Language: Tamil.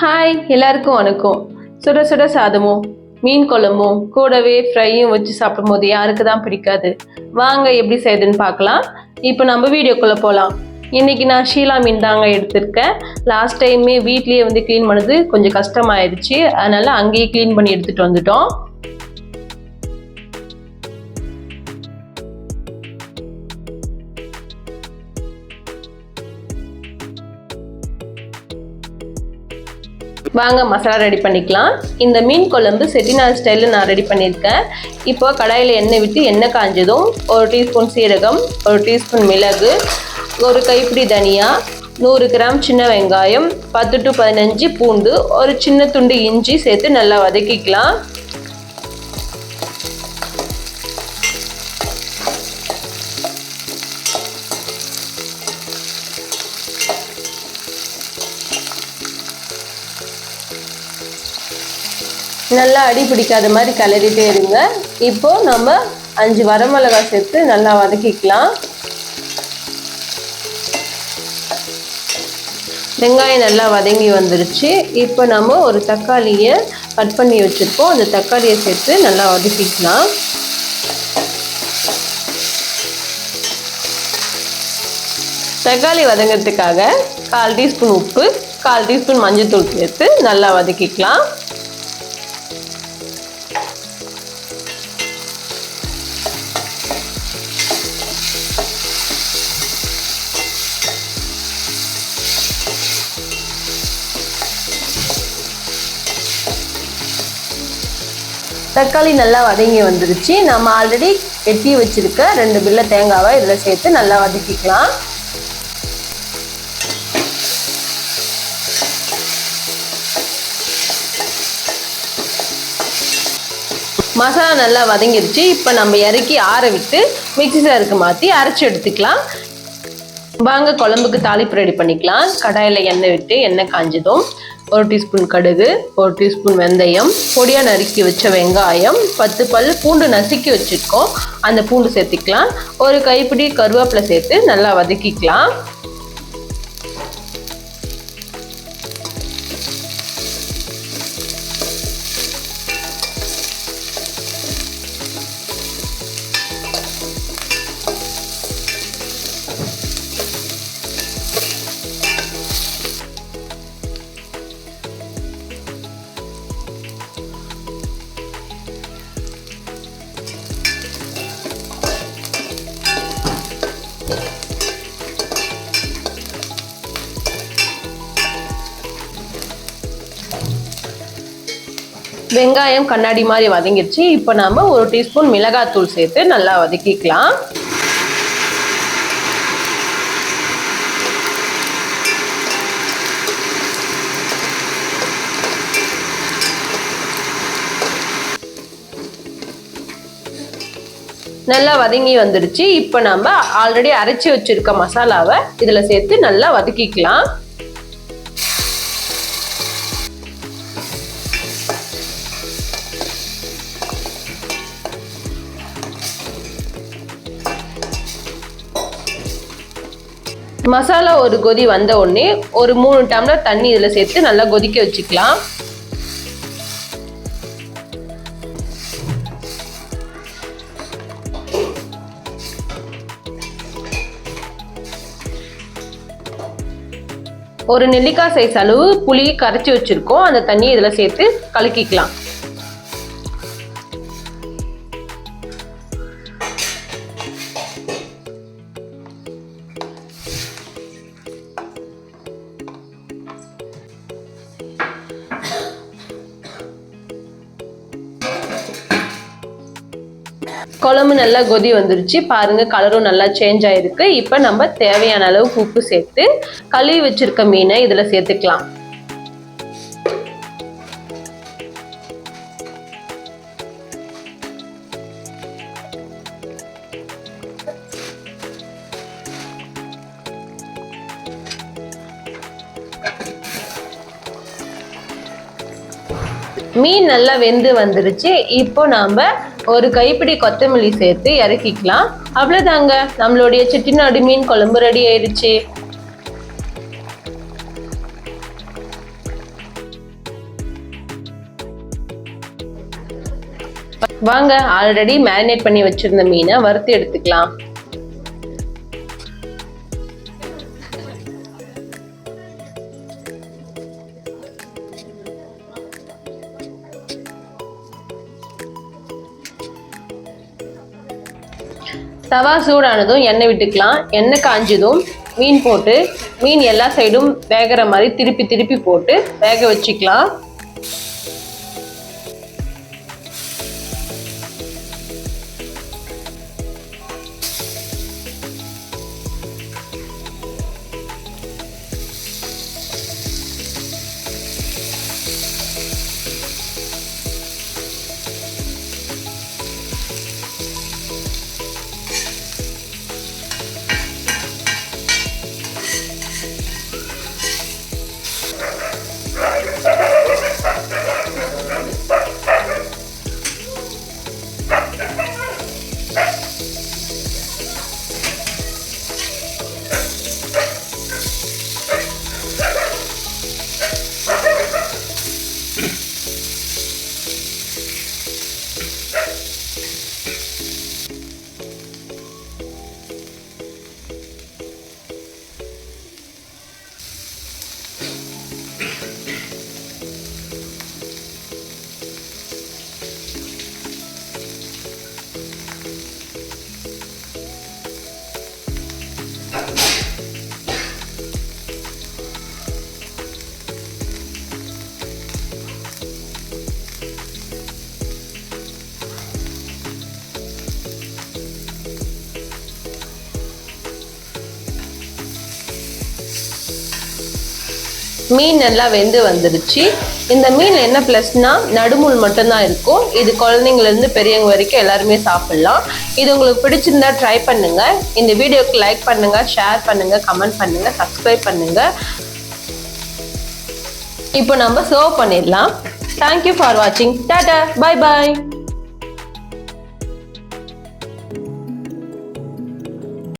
ஹாய், எல்லாருக்கும் வணக்கம். சுட சுட சாதமும் மீன் குழம்பும் கூடவே ஃப்ரையும் வச்சு சாப்பிடும்போது யாருக்கு தான் பிடிக்காது. வாங்க எப்படி செய்யுதுன்னு பார்க்கலாம். இப்போ நம்ம வீடியோக்குள்ளே போகலாம். இன்றைக்கி நான் ஷீலா மீன் தாங்க எடுத்திருக்கேன். லாஸ்ட் டைமே வீட்லேயே க்ளீன் பண்ணது கொஞ்சம் கஷ்டமாயிடுச்சு. அதனால் அங்கேயே க்ளீன் பண்ணி எடுத்துகிட்டு வந்துட்டோம். வாங்க மசாலா ரெடி பண்ணிக்கலாம். இந்த மீன் குழம்பு செட்டிநாடு ஸ்டைலில் நான் ரெடி பண்ணியிருக்கேன். இப்போ கடாயில் எண்ணெய் விட்டு எண்ணெய் காஞ்சதும் 1 டீஸ்பூன் சீரகம், 1 டீஸ்பூன் மிளகு, 1 கைப்பிடி தனியா, 100 கிராம் சின்ன வெங்காயம், 10 to 15 பூண்டு, ஒரு சின்ன துண்டு இஞ்சி சேர்த்து நல்லா வதக்கிக்கலாம். நல்லா அடி பிடிக்காத மாதிரி கிளறிட்டே இருங்க. இப்போ நம்ம 5 வரமிளகாய் சேர்த்து நல்லா வதக்கிக்கலாம். வெங்காயம் நல்லா வதங்கி வந்துருச்சு. இப்போ நம்ம ஒரு தக்காளியை கட் பண்ணி வச்சுருக்கோம். அந்த தக்காளியை சேர்த்து நல்லா வதக்கிக்கலாம். தக்காளி வதங்கிறதுக்காக 1/4 டீஸ்பூன் உப்பு, 1/4 டீஸ்பூன் மஞ்சள் தூள் சேர்த்து நல்லா வதக்கிக்கலாம். தக்காளி நல்லா வதங்கி வந்துருச்சு. நம்ம ஆல்ரெடி வெட்டி வச்சிருக்க 2 பில்லை தேங்காவை இதில் சேர்த்து நல்லா வதக்கிக்கலாம். மசாலா நல்லா வதங்கிருச்சு. இப்போ நம்ம இறக்கி ஆற விட்டு மிக்ஸி ஜாருக்கு மாற்றி அரைச்சி எடுத்துக்கலாம். வாங்க குழம்புக்கு தாளிப்பு ரெடி பண்ணிக்கலாம். கடாயில் எண்ணெய் விட்டு எண்ணெய் காஞ்சதும் 1 டீஸ்பூன் கடுகு, 1 டீஸ்பூன் வெந்தயம், பொடியாக நறுக்கி வச்ச வெங்காயம், 10 பல் பூண்டு நசுக்கி வச்சுருக்கோம், அந்த பூண்டு சேர்த்துக்கலாம். ஒரு கைப்பிடி கருவேப்பிலை சேர்த்து நல்லா வதக்கிக்கலாம். வெங்காயம் கண்ணாடி மாதிரி வதங்கிடுச்சு. இப்போ நாம 1 டீஸ்பூன் மிளகாத்தூள் சேர்த்து நல்லா வதக்கிக்கலாம். நல்லா வதங்கி வந்துடுச்சு. இப்போ நம்ம ஆல்ரெடி அரைச்சி வச்சிருக்க மசாலாவை இதில் சேர்த்து நல்லா வதக்கிக்கலாம். மசாலா ஒரு கொதி வந்த உடனே ஒரு 3 டம்ளர் தண்ணி இதில் சேர்த்து நல்லா கொதிக்க வச்சுக்கலாம். ஒரு நெல்லிக்காய் சைஸ் அளவு புளி கரைச்சி வச்சிருக்கோம். அந்த தண்ணியை இதில் சேர்த்து கலக்கிக்கலாம். குழம்பு நல்லா கொதி வந்துருச்சு. பாருங்க, கலரும் நல்லா சேஞ்ச் ஆயிருக்கு. இப்போ நம்ம தேவையான அளவுக்கு உப்பு சேர்த்து கழுவி வச்சிருக்க மீனை இதில் சேர்த்துக்கலாம். மீன் நல்லா வெந்து வந்துருச்சு. இப்போ நாம ஒரு கைப்பிடி கொத்தமல்லி சேர்த்து இறக்கிக்கலாம். அவ்வளோதாங்க, நம்மளுடைய செட்டிநாடு மீன் குழம்பு ரெடி ஆயிடுச்சு. வாங்க ஆல்ரெடி மேரினேட் பண்ணி வச்சிருந்த மீனை வறுத்து எடுத்துக்கலாம். தவா சூடானதும் எண்ணெய் விட்டுக்கலாம். எண்ணெய் காஞ்சதும் மீன் போட்டு மீன் எல்லா சைடும் வேகிற மாதிரி திருப்பி திருப்பி போட்டு வேக வச்சுக்கலாம். மீன் நல்லா வெந்து வந்துடுச்சு. இந்த மீன் என்ன ப்ளஸ்னா நடுமுள் மட்டும்தான் இருக்கும். இது குழந்தைங்கலேருந்து பெரியவங்க வரைக்கும் எல்லாருமே சாப்பிட்லாம். இது உங்களுக்கு பிடிச்சிருந்தா ட்ரை பண்ணுங்க. இந்த வீடியோக்கு லைக் பண்ணுங்க, ஷேர் பண்ணுங்க, கமெண்ட் பண்ணுங்க, சப்ஸ்கிரைப் பண்ணுங்க. இப்போ நம்ம சர்வ் பண்ணிடலாம். தேங்க்யூ ஃபார் வாட்சிங். Tata, bye bye.